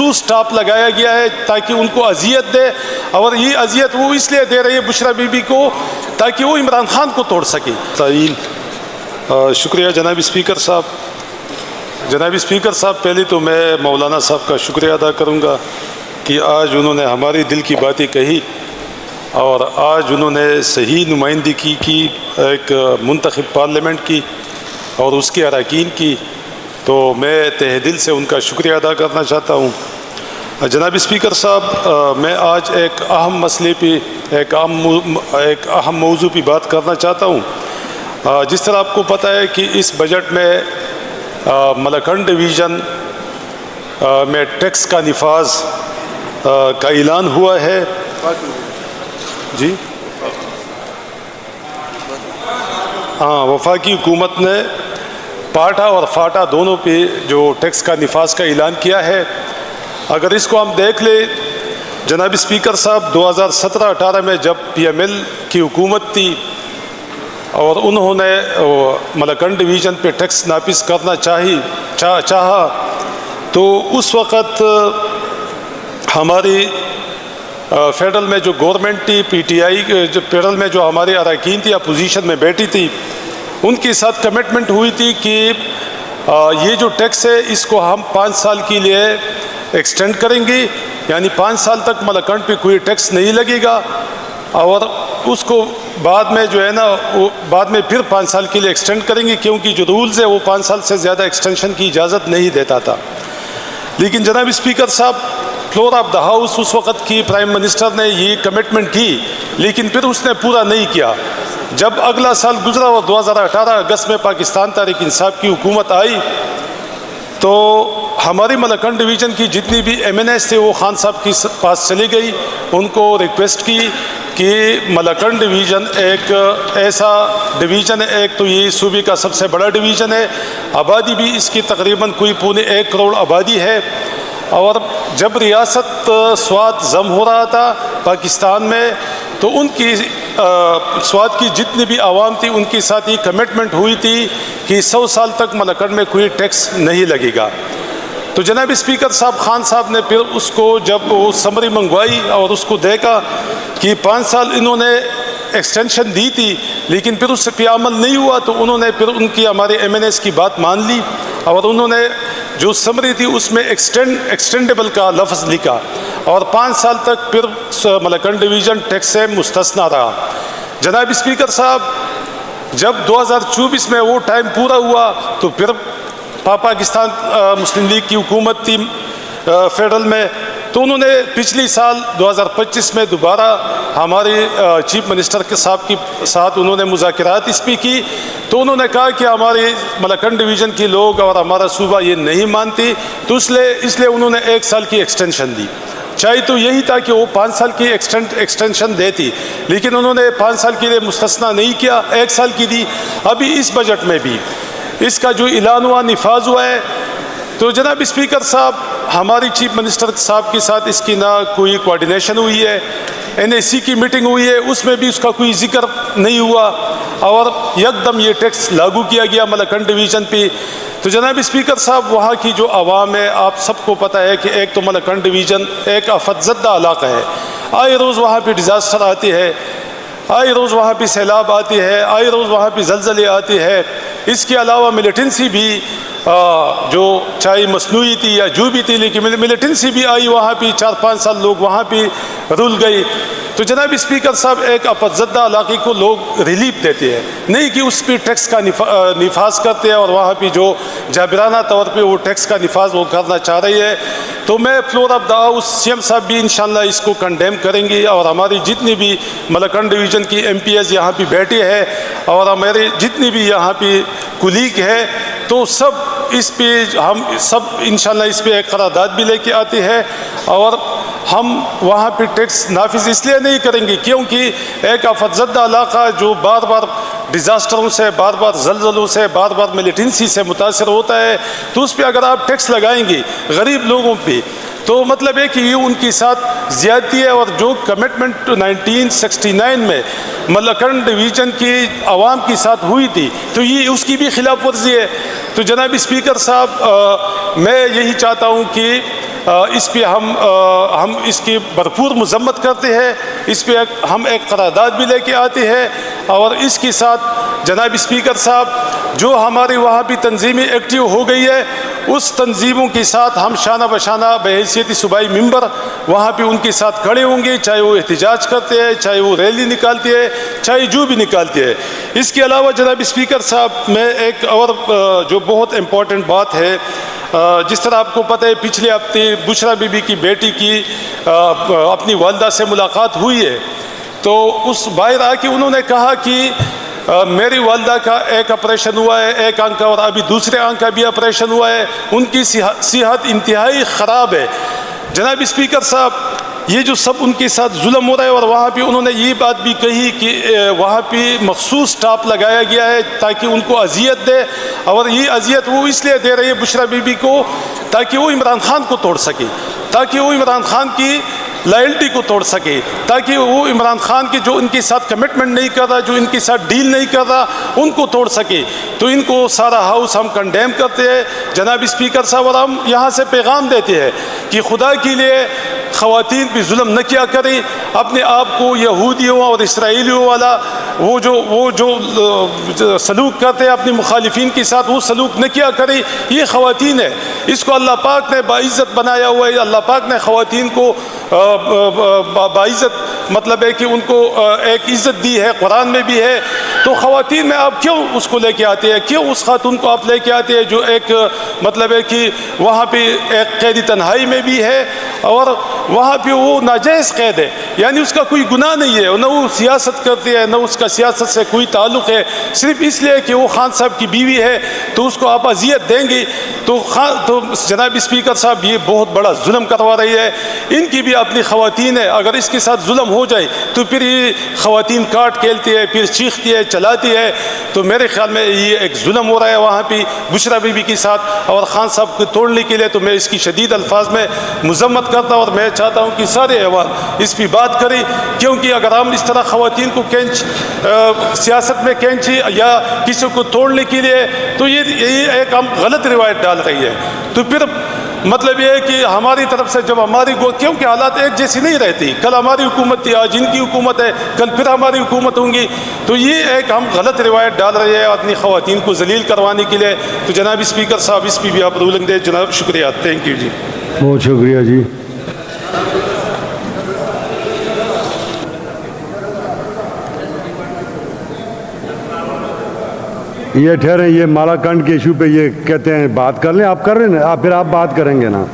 مخصوص سٹاپ لگایا گیا ہے تاکہ ان کو اذیت دے، اور یہ اذیت وہ اس لیے دے رہی ہے بشرا بی بی کو تاکہ وہ عمران خان کو توڑ سکے۔ شکریہ جناب اسپیکر صاحب۔ جناب اسپیکر صاحب، پہلے تو میں مولانا صاحب کا شکریہ ادا کروں گا کہ آج انہوں نے ہماری دل کی باتیں کہی اور آج انہوں نے صحیح نمائندگی کی ایک منتخب پارلیمنٹ کی اور اس کے اراکین کی، تو میں تہ دل سے ان کا شکریہ ادا کرنا چاہتا ہوں۔ جناب اسپیکر صاحب، میں آج ایک اہم مسئلے پہ ایک اہم موضوع پہ بات کرنا چاہتا ہوں۔ جس طرح آپ کو پتہ ہے کہ اس بجٹ میں ملاکنڈ ڈویژن میں ٹیکس کا نفاذ کا اعلان ہوا ہے۔ جی ہاں، وفاقی حکومت نے پاٹا اور فاٹا دونوں پہ جو ٹیکس کا نفاذ کا اعلان کیا ہے۔ اگر اس کو ہم دیکھ لیں جناب اسپیکر صاحب، 2017-18 میں جب پی ایم ایل کی حکومت تھی اور انہوں نے ملاکنڈ ڈویژن پہ ٹیکس نافذ کرنا چاہا تو اس وقت ہماری فیڈرل میں جو گورنمنٹ تھی، پی ٹی آئی فیڈرل میں جو ہمارے اراکین تھی، اپوزیشن میں بیٹھی تھی، ان کے ساتھ کمٹمنٹ ہوئی تھی کہ یہ جو ٹیکس ہے اس کو ہم 5 سال کے لیے ایکسٹینڈ کریں گے، یعنی 5 سال تک ملاکنڈ پہ کوئی ٹیکس نہیں لگے گا، اور اس کو بعد میں جو ہے نا وہ بعد میں پھر 5 سال کے لیے ایکسٹینڈ کریں گے، کیونکہ جو رولز ہے وہ 5 سال سے زیادہ ایکسٹینشن کی اجازت نہیں دیتا تھا۔ لیکن جناب اسپیکر صاحب، فلور آف دا ہاؤس اس وقت کی پرائم منسٹر نے یہ کمٹمنٹ کی، لیکن پھر اس نے پورا نہیں کیا۔ جب اگلا سال گزرا اور 2018 اگست میں پاکستان تحریک انصاف کی حکومت آئی تو ہماری ملاکنڈ ڈویژن کی جتنی بھی ایم این ایس تھے وہ خان صاحب کے پاس چلی گئی، ان کو ریکویسٹ کی کہ ملاکنڈ ڈویژن ایک ایسا ڈویژن ہے، ایک تو یہ صوبے کا سب سے بڑا ڈویژن ہے، آبادی بھی اس کی تقریباً کوئی 1.25 کروڑ آبادی ہے، اور جب ریاست سوات ضم ہو رہا تھا پاکستان میں تو ان کی سوات کی جتنی بھی عوام تھی ان کے ساتھ یہ کمٹمنٹ ہوئی تھی کہ 100 سال تک ملاکنڈ میں کوئی ٹیکس نہیں لگے گا۔ تو جناب اسپیکر صاحب، خان صاحب نے پھر اس کو جب وہ سمری منگوائی اور اس کو دیکھا کہ 5 سال انہوں نے ایکسٹینشن دی تھی لیکن پھر اس پہ عمل نہیں ہوا، تو انہوں نے پھر ان کی ہمارے ایم این ایس کی بات مان لی اور انہوں نے جو سمری تھی اس میں ایکسٹینڈیبل کا لفظ لکھا اور 5 سال تک پھر ملاکنڈ ڈویژن ٹیکس سے مستثنا رہا۔ جناب اسپیکر صاحب، جب 2024 میں وہ ٹائم پورا ہوا تو پھر پاکستان مسلم لیگ کی حکومت تھی فیڈرل میں، تو انہوں نے پچھلی سال 2025 میں دوبارہ ہمارے چیف منسٹر کے صاحب کے ساتھ انہوں نے مذاکرات اس پہ کی، تو انہوں نے کہا کہ ہمارے ملاکنڈ ڈویژن کے لوگ اور ہمارا صوبہ یہ نہیں مانتی، تو اس لیے انہوں نے 1 سال کی ایکسٹینشن دی۔ چاہیے تو یہی تھا کہ وہ 5 سال کی ایکسٹینشن دیتی، لیکن انہوں نے 5 سال کے لیے مستثنا نہیں کیا، 1 سال کی دی۔ ابھی اس بجٹ میں بھی اس کا جو اعلان ہوا، نفاذ ہوا ہے، تو جناب اسپیکر صاحب، ہماری چیف منسٹر صاحب کے ساتھ اس کی نہ کوئی کوارڈینیشن ہوئی ہے، این ایس سی کی میٹنگ ہوئی ہے، اس میں بھی اس کا کوئی ذکر نہیں ہوا، اور یکدم یہ ٹیکس لاگو کیا گیا ملاکنڈ ڈویژن پہ۔ تو جناب اسپیکر صاحب، وہاں کی جو عوام ہے، آپ سب کو پتہ ہے کہ ایک تو ملاکنڈ ڈویژن ایک آفت زدہ علاقہ ہے، آئے روز وہاں پہ ڈیزاسٹر آتی ہے، آئے روز وہاں پہ سیلاب آتی ہے، آئے روز وہاں پہ زلزلے آتی ہے۔ اس کے علاوہ ملیٹنسی بھی جو چاہے مصنوعی تھی یا جو بھی تھی، لیکن ملیٹنسی بھی آئی وہاں پہ، 4-5 سال لوگ وہاں پہ رول گئی۔ تو جناب اسپیکر صاحب، ایک آفت زدہ علاقے کو لوگ ریلیف دیتے ہیں، نہیں کہ اس پہ ٹیکس کا نفاذ کرتے ہیں، اور وہاں پہ جو جابرانہ طور پہ وہ ٹیکس کا نفاذ وہ کرنا چاہ رہی ہے۔ تو میں floor of the house, C M صاحب بھی انشاءاللہ اس کو کنڈیم کریں گے، اور ہماری جتنی بھی ملاکنڈ ڈویژن کی ایم پی ایز یہاں پہ بیٹھے ہیں اور ہمارے جتنی بھی یہاں پہ کولیگ ہے، تو سب اس پہ ہم سب انشاءاللہ اس پہ ایک قرارداد بھی لے کے آتے ہیں، اور ہم وہاں پہ ٹیکس نافذ اس لیے نہیں کریں گے کیونکہ ایک آفت زدہ علاقہ جو بار بار ڈیزاسٹروں سے، بار بار زلزلوں سے، بار بار ملیٹنسی سے متاثر ہوتا ہے، تو اس پہ اگر آپ ٹیکس لگائیں گے غریب لوگوں پہ، تو مطلب ہے کہ یہ ان کے ساتھ زیادتی ہے، اور جو کمٹمنٹ 1969 میں ملاکنڈ ڈویژن کی عوام کے ساتھ ہوئی تھی، تو یہ اس کی بھی خلاف ورزی ہے۔ تو جناب اسپیکر صاحب، میں یہی چاہتا ہوں کہ اس پہ ہم اس کی بھرپور مذمت کرتے ہیں، اس پہ ہم ایک قرارداد بھی لے کے آتے ہیں، اور اس کے ساتھ جناب اسپیکر صاحب جو ہماری وہاں بھی تنظیمیں ایکٹیو ہو گئی ہے، اس تنظیموں کے ساتھ ہم شانہ بشانہ بحیثیت صوبائی ممبر وہاں پہ ان کے ساتھ کھڑے ہوں گے، چاہے وہ احتجاج کرتے ہیں، چاہے وہ ریلی نکالتے ہیں، چاہے جو بھی نکالتے ہیں۔ اس کے علاوہ جناب اسپیکر صاحب میں ایک اور جو بہت امپورٹنٹ بات ہے، جس طرح آپ کو پتہ ہے پچھلے ہفتے بشرا بی بی کی بیٹی کی اپنی والدہ سے ملاقات ہوئی ہے، تو اس باہر آ کے انہوں نے کہا کہ میری والدہ کا ایک آپریشن ہوا ہے، ایک آنکھ کا، اور ابھی دوسرے آنکھ کا بھی آپریشن ہوا ہے، ان کی صحت انتہائی خراب ہے۔ جناب اسپیکر صاحب یہ جو سب ان کے ساتھ ظلم ہو رہا ہے، اور وہاں پہ انہوں نے یہ بات بھی کہی کہ وہاں پہ مخصوص سٹاف لگایا گیا ہے تاکہ ان کو اذیت دے، اور یہ اذیت وہ اس لیے دے رہی ہے بشرا بی بی کو تاکہ وہ عمران خان کو توڑ سکے، تاکہ وہ عمران خان کی لائلٹی کو توڑ سکے، تاکہ وہ عمران خان کی جو ان کے ساتھ کمٹمنٹ نہیں کر رہا، جو ان کے ساتھ ڈیل نہیں کر رہا، ان کو توڑ سکے۔ تو ان کو سارا ہاؤس ہم کنڈیم کرتے ہیں جناب اسپیکر صاحب، اور ہم یہاں سے پیغام دیتے ہیں کہ خدا کے لیے خواتین پہ ظلم نہ کیا کریں، اپنے آپ کو یہودیوں اور اسرائیلیوں والا وہ جو سلوک کرتے ہیں اپنے مخالفین کے ساتھ، وہ سلوک نہ کیا کریں۔ یہ خواتین ہے، اس کو اللہ پاک نے باعزت بنایا ہوا ہے، اللہ پاک نے خواتین کو باعزت مطلب ہے کہ ان کو ایک عزت دی ہے، قرآن میں بھی ہے۔ تو خواتین میں آپ کیوں اس کو لے کے آتے ہیں، کیوں اس خاتون کو آپ لے کے آتے ہیں جو ایک مطلب ہے کہ وہاں پہ ایک قید تنہائی میں بھی ہے، اور وہاں پہ وہ ناجائز قید ہے، یعنی اس کا کوئی گناہ نہیں ہے، نہ وہ سیاست کرتی ہے، نہ اس کا سیاست سے کوئی تعلق ہے، صرف اس لیے کہ وہ خان صاحب کی بیوی ہے تو اس کو آپ اذیت دیں گے۔ تو جناب اسپیکر صاحب یہ بہت بڑا ظلم کروا رہی ہے، ان کی بھی اپنی خواتین ہے، اگر اس کے ساتھ ظلم ہو جائے تو پھر یہ خواتین کاٹ کھیلتی ہے، پھر چیختی ہے، چلاتی ہے۔ تو میرے خیال میں یہ ایک ظلم ہو رہا ہے وہاں پہ بشرا بی بی کے ساتھ، اور خان صاحب کو توڑنے کے لیے تو میں اس کی شدید الفاظ میں مذمت کرتا ہوں، اور میں چاہتا ہوں کہ سارے ایوان اس پہ بات کریں، کیونکہ اگر ہم اس طرح خواتین کو سیاست میں کینچی یا کسی کو توڑنے کے لیے، تو یہ ایک ہم غلط روایت ڈال رہی ہے۔ تو پھر مطلب یہ ہے کہ ہماری طرف سے جب ہماری کیونکہ حالات ایک جیسی نہیں رہتی، کل ہماری حکومت تھی، آج ان کی حکومت ہے، کل پھر ہماری حکومت ہوں گی، تو یہ ایک ہم غلط روایت ڈال رہے ہیں اپنی خواتین کو ذلیل کروانے کے لیے۔ تو جناب اسپیکر صاحب اس پہ بھی آپ رولنگ دیں جناب، شکریہ، تھینک یو جی۔ بہت شکریہ جی۔ یہ ٹھہریں، یہ مالا کنڈ کے ایشو پہ یہ کہتے ہیں بات کر لیں، آپ کر رہے ہیں نا، پھر آپ بات کریں گے نا۔